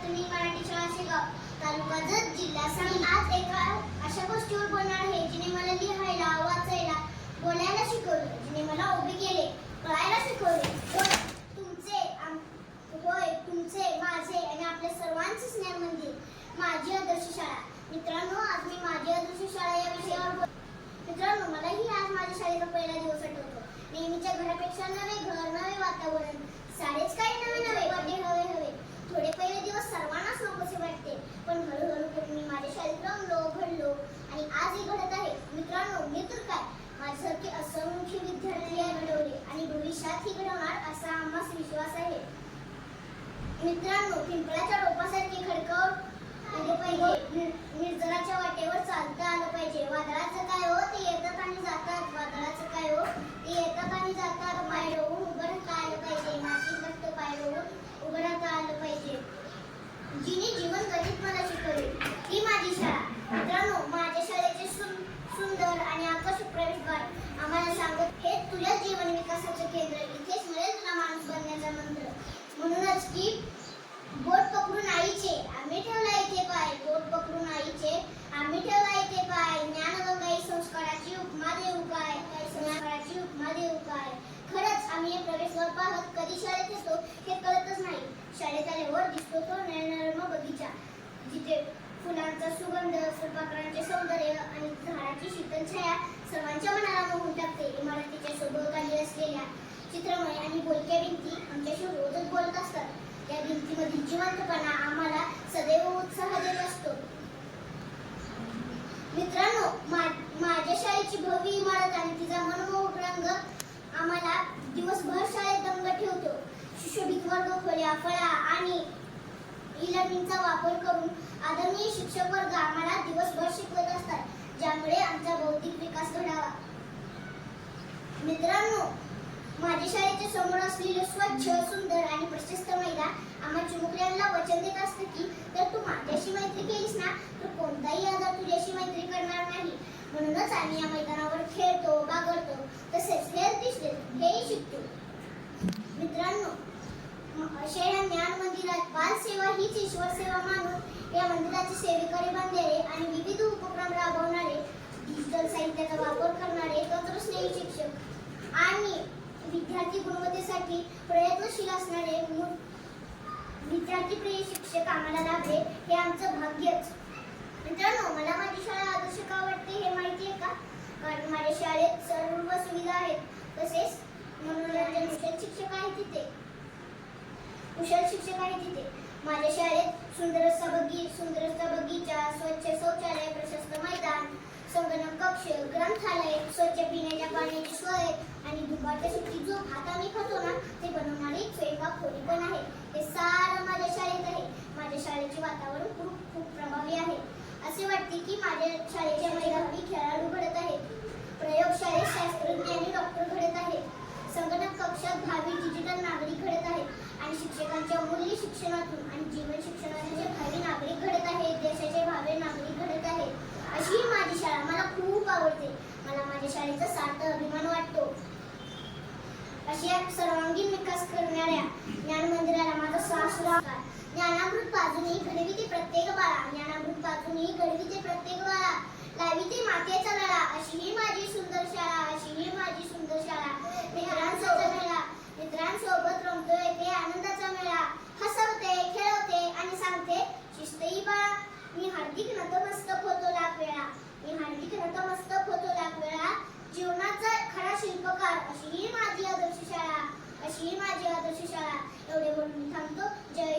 प्राथमिक मराठी शाळा शेगाव, तालुका जत, जिल्हा सांगली. आज एका अशा गोष्टीवर बोलणार आहे जिने मला लिहायला, वाचायला, बोलायला शिकवलं, जिने मला उभे केले, पळायला शिकवले. तुमचे, माझे आणि आपल्या सर्वांचे स्नेह मंदिर, माझी आदर्श शाळा. मित्रांनो, आज मी माझी आदर्श शाळा या विषयावर मित्रांनो, मलाही आज माझ्या शाळेचा पहिला दिवस आठवतो. नेहमीच्या घरापेक्षा नवे घर, नवे वातावरण, सारेच काही नवे वाटे हवे. थोडे पहिले दिवस सर्वांनाच नकोसे वाटते, पण हळूहळू मी माझ्या शाळेत रमलो, घडलो आणि आजही घडत आहे. मित्रांनो, मी तर काय, माझ्यासारखे असंख्य विद्यार्थी घडवले आणि भविष्यातही घडवणार असा आम्हास विश्वास आहे. मित्रांनो, पिंपळाच्या रोपासारखे खडकावून पाहिजे, निर्जराच्या वाटेवर चालता आलं पाहिजे. वादळाचं काय हो, ते येतात आणि जातात. वादळाचं काय हो, ते येतात आणि जातात. पाय रोवून उभं राहता आलं पाहिजे. मातीत घट्ट पाय रोवून उभं राहता आलं पाहिजे. जिने जीवन गणित मला शिकवले ती माझी शाळा. मित्रांनो, माझ्या शाळेचे सुंदर आणि आकर्षक प्रवेशद्वार आम्हाला सांगत, हे तुझ्या जीवन विकासाचे केंद्र, इथेच मिळेल तुला माणूस बनण्याचा मंत्र. म्हणूनच की बोट पकडून आईचे आम्ही ठेवला इथे पाय, बोट पकडून आईचे आम्ही ठेवला इथे पाय. ज्ञानगंगाई संस्काराची उपमा देऊ काय, संस्काराची उपमा देऊ काय. खरंच आम्ही हे प्रवेशद्वार पाहत कधी शाळेत येतो हे कळतच नाही. शाळेत आल्यावर दिसतो तो नयनरम्य बगीचा, जिथे फुलांचा सुगंध, फुलपाखरांचे सौंदर्य आणि झाडाची शीतल छाया सर्वांच्या मनाला मोहून टाकते. इमारतीच्या सभोवताली असलेल्या चित्रमय आणि बोलक्या भिंती आमच्याशी रोजच बोलत असतात. त्या भिंतीमधील जिवंतपणा आम्हाला सदैव उत्साह देत असतो. मित्रांनो, माझ्या शाळेची भव्य इमारत आणि तिचा मनमोहक रंग आम्हाला दिवसभर शाळेत दंग ठेवतो. सुशोभित वर्ग खोल्या, फळा आणि ई-लर्निंगचा वापर करून आदरणीय शिक्षक वर्ग आम्हाला दिवसभर शिकवत असतात, ज्यामुळे आमचा बौद्धिक विकास घडावा. मित्रांनो, माझ्या शाळेच्या समोर असलेले स्वच्छ, सुंदर आणि प्रशस्त मैदान आम्हा चिमुकल्यांना वचन देत असतं की जर तू माझ्याशी मैत्री केलीस ना तर कोणताही आजार तुझ्याशी मैत्री करणार नाही. म्हणूनच आम्ही या मैदानावर खेळतो, बागडतो, तसेच हेही शिकतो. मित्रांनो, अशा या ज्ञान मंदिरात बालसेवा हीच ईश्वर सेवा मानून या मंदिराचे सेवेकरी बनणारे आणि विविध उपक्रम राबवणारे, डिजिटल साहित्याचा वापर करणारे तंत्रस्नेही शिक्षक आणि विद्यार्थी गुणवत्तेसाठी प्रयत्नशील असणारे विद्यार्थीप्रिय शिक्षक आम्हाला लाभले हे आमचं भाग्यच. मित्रांनो, मला माझी शाळा आदर्श का वाटते हे माहिती आहे का? कारण माझ्या शाळेत सर्व सुविधा आहेत, तसेच मनोरंजन कुशल शिक्षक आहेत तिथे. माझ्या शाळेत सुंदर बगीचा, स्वच्छ शौचालय, प्रशस्त मैदान, संगणक कक्ष, ग्रंथालय, स्वच्छ पिण्याच्या पाण्याची सोय आणि दुपारच्या सुट्टीत जो भात आम्ही खातो ना ते बनवणारी स्वयंपाक खोली पण आहे. हे सारं माझ्या शाळेत आहे. माझ्या शाळेचे वातावरण खूप प्रभावी आहे. असे वाटते की माझ्या शाळेच्या मैदानी खेळाडू घडत आहेत, प्रयोगशाळेत शास्त्रज्ञ आणि डॉक्टर घडत आहेत, संगणक कक्षात भावी डिजिटल नागरिक घडत आहेत आणि शिक्षकांच्या मूल्य शिक्षणातून आणि जीवन शिक्षणाचे भावी नागरिक घडत आहेत, देशाचे भावी नागरिक घडत आहेत. अशी ही माझी शाळा मला खूप आवडते. मला माझ्या शाळेचा सार्थ अभिमान वाटतो. अशा सर्वांगीण विकास करणाऱ्या ज्ञान मंदिराला माझा साष्टांग. ज्ञानामृत पाजूनही घडविते प्रत्येक बाळा, ज्ञानामृत पाजूनही घडविते प्रत्येक बाळा, लाविते मातेचा लळा. अशी ही माझी सुंदर शाळा, अशी ही माझी सुंदर शाळा. मित्रांसोबत रमतोय ते आनंदाचा मेळा, हसवते, खेळवते आणि सांगते शिस्तही बाळा. मी हार्दिक नतमस्तक होतो लाख वेळा, जीवनाचा खरा शिल्पकार. अशी ही माझी आदर्श शाळा, एवढे बोलून थांबतो. जय